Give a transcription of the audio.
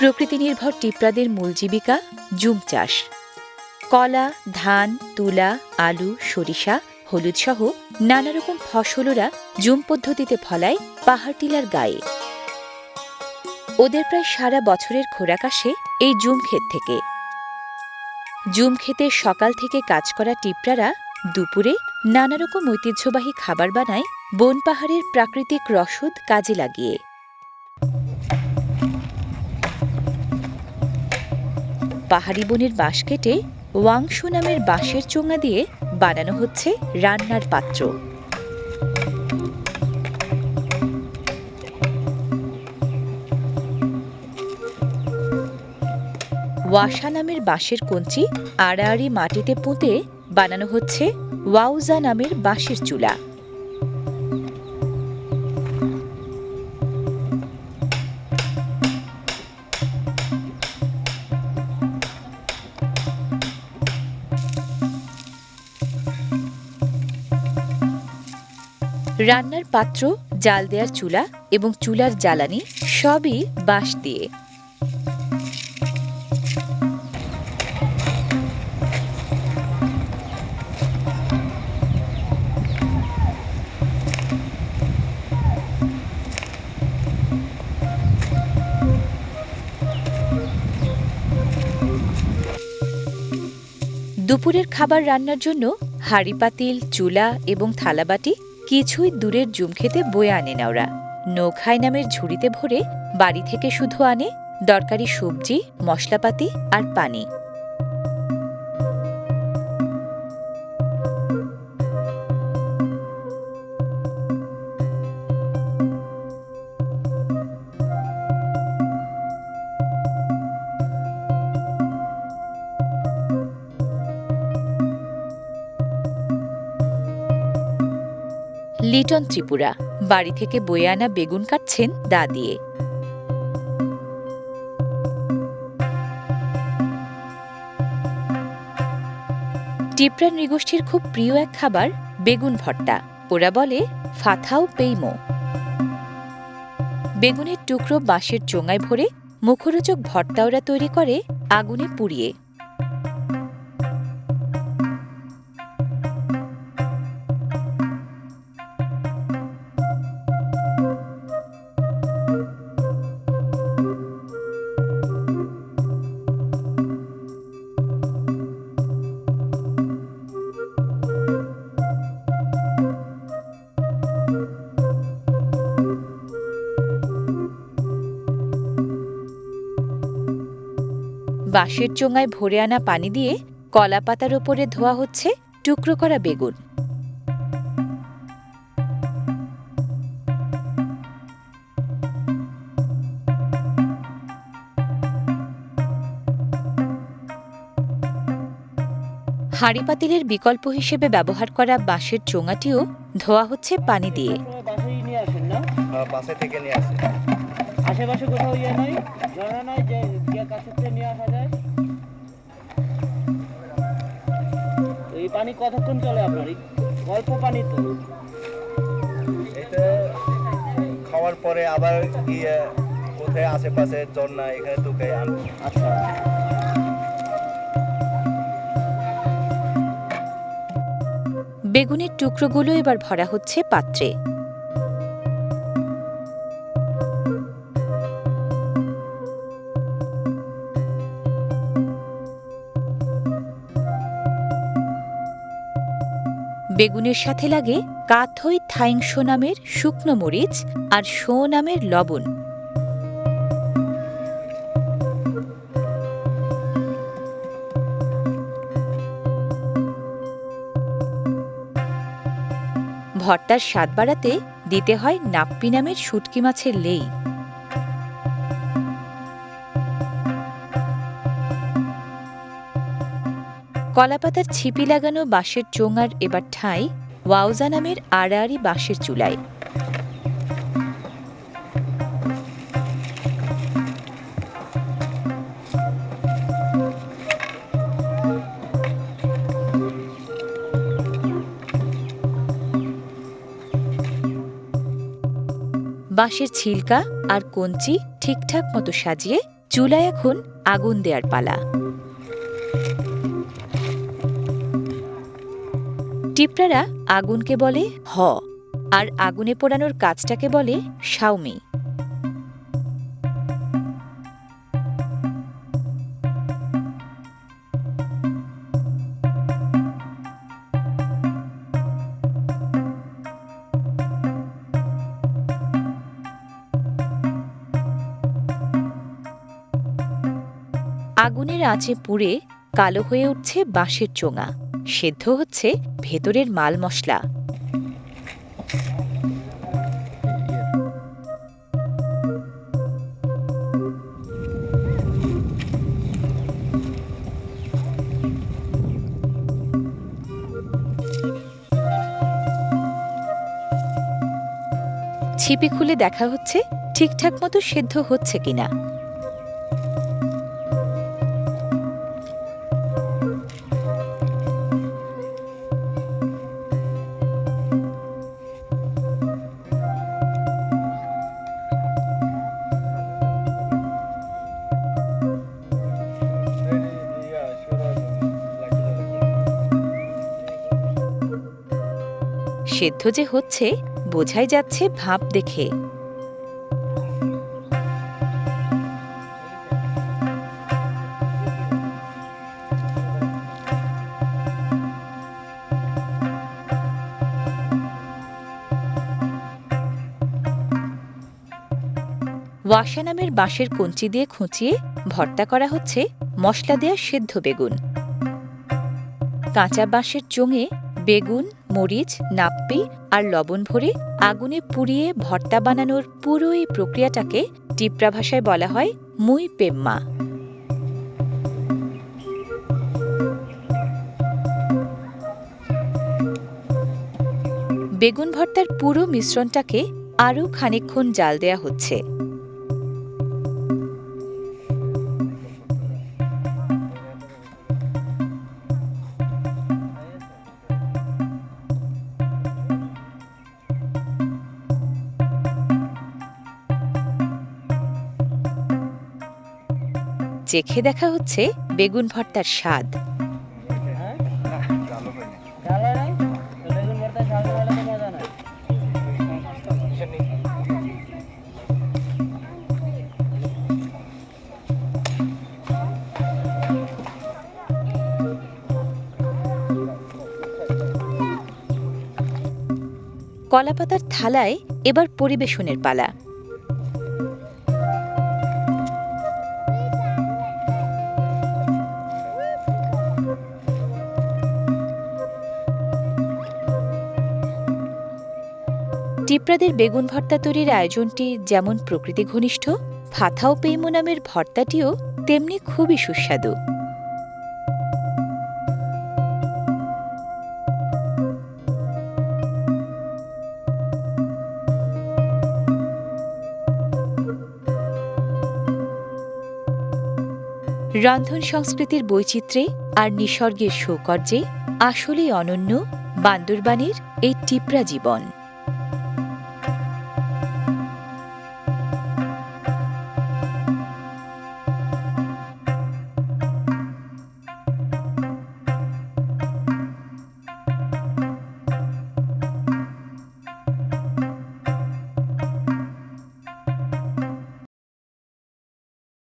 প্রকৃতি নির্ভর টিপ্রাদের মূল জীবিকা জুম চাষ। কলা, ধান, তুলা, আলু, সরিষা, হলুদ সহ নানা রকম ফসল ওরা জুম পদ্ধতিতে ফলায় পাহাড় টিলার গায়ে। ওদের প্রায় সারা বছরের খোরাক আসে এই জুম ক্ষেত থেকে। জুম ক্ষেতে সকাল থেকে কাজ করা টিপ্রারা দুপুরে নানা রকম ঐতিহ্যবাহী খাবার বানায় বন পাহাড়ের প্রাকৃতিক রসদ কাজে লাগিয়ে। পাহাড়ি বনের বাঁশ কেটে ওয়াংশু নামের বাঁশের চোঙা দিয়ে বানানো হচ্ছে রান্নার পাত্র। ওয়াসা নামের বাঁশের কঞ্চি আড়াআড়ি মাটিতে পুঁতে বানানো হচ্ছে ওয়াউজা নামের বাঁশের চুলা। রান্নার পাত্র, জাল দেওয়ার চুলা এবং চুলার জ্বালানি সবই বাঁশ দিয়ে। দুপুরের খাবার রান্নার জন্য হাঁড়ি পাতিল, চুলা এবং থালাবাটি কিছুই দূরের জুম খেতে বয়ে আনে না ওরা। নৌখাই নামের ঝুড়িতে ভরে বাড়ি থেকে শুধু আনে দরকারি সবজি, মশলাপাতি আর পানি। লিটন ত্রিপুরা বাড়ি থেকে বয়ে আনা বেগুন কাটছেন দা দিয়ে। টিপ্রা নৃগোষ্ঠীর খুব প্রিয় এক খাবার বেগুন ভর্তা। ওরা বলে ফাথাও পেইমো। বেগুনের টুকরো বাঁশের চোঙায় ভরে মুখরোচক ভর্তা ওরা তৈরি করে আগুনে পুড়িয়ে। বাঁশের চোঙায় ভরে আনা পানি দিয়ে কলা পাতার ওপরে ধোয়া হচ্ছে টুকরো করা বেগুন। হাঁড়ি পাতিলের বিকল্প হিসেবে ব্যবহার করা বাঁশের চোঙাটিও ধোয়া হচ্ছে পানি দিয়ে। আশেপাশে কোথাও ইয়ে নাই, ঝর্ণা নাই যে কাছে থেকে নিয়ে আসা যায়? এই পানি কতক্ষণ চলে আপনার? অল্প পানি তো, এটা খাওয়ার পরে আবার গিয়ে কোথায় আশেপাশে ঝর্ণা এখানে তোকে আনবো। আচ্ছা, বেগুনের টুকরোগুলো এবার ভরা হচ্ছে পাত্রে। বেগুনের সাথে লাগে কাথই থাইংশো নামের শুকনো মরিচ আর শো নামের লবণ। ভর্তার স্বাদ বাড়াতে দিতে হয় নাপ্পি নামের শুটকি মাছের লেই। কলাপাতার ছিপি লাগানো বাঁশের চোঙার এবার ঠাঁই ওয়াউজা নামের আড়াআড়ি বাঁশের চুলায়। বাঁশের ছিলকা আর কঞ্চি ঠিকঠাক মতো সাজিয়ে চুলায় এখন আগুন দেওয়ার পালা। টিপ্রারা আগুনকে বলে হ, আর আগুনে পোড়ানোর কাজটাকে বলে সাউমি। আগুনের আঁচে পুড়ে কালো হয়ে উঠছে বাঁশের চোঙা, সেদ্ধ হচ্ছে ভেতরের মাল মশলা। ছিপি খুলে দেখা হচ্ছে ঠিকঠাক মতো সেদ্ধ হচ্ছে কিনা। সেদ্ধ যে হচ্ছে বোঝাই যাচ্ছে ভাপ দেখে। ওয়াসা নামের বাঁশের কঞ্চি দিয়ে খুঁচিয়ে ভর্তা করা হচ্ছে মশলা দেয়া সেদ্ধ বেগুন। কাঁচা বাঁশের চোঙে বেগুন, মরিচ, নাপ্পি আর লবণ ভরে আগুনে পুড়িয়ে ভর্তা বানানোর পুরো এই প্রক্রিয়াটাকে টিপ্রা ভাষায় বলা হয় মুই পেম্মা। বেগুন ভর্তার পুরো মিশ্রণটাকে আরও খানিকক্ষণ জাল দেয়া হচ্ছে। চেখে দেখা হচ্ছে বেগুন ভর্তার স্বাদ। কলাপাতার থালায় এবার পরিবেশনের পালা। টিপ্রাদের বেগুন ভর্তা তৈরির আয়োজনটি যেমন প্রকৃতি ঘনিষ্ঠ, ফাথাও পেইমো নামের ভর্তাটিও তেমনি খুবই সুস্বাদু। রন্ধন সংস্কৃতির বৈচিত্র্যে আর নিসর্গের সৌকর্যে আসলেই অনন্য বান্দরবানের এই টিপ্রা জীবন।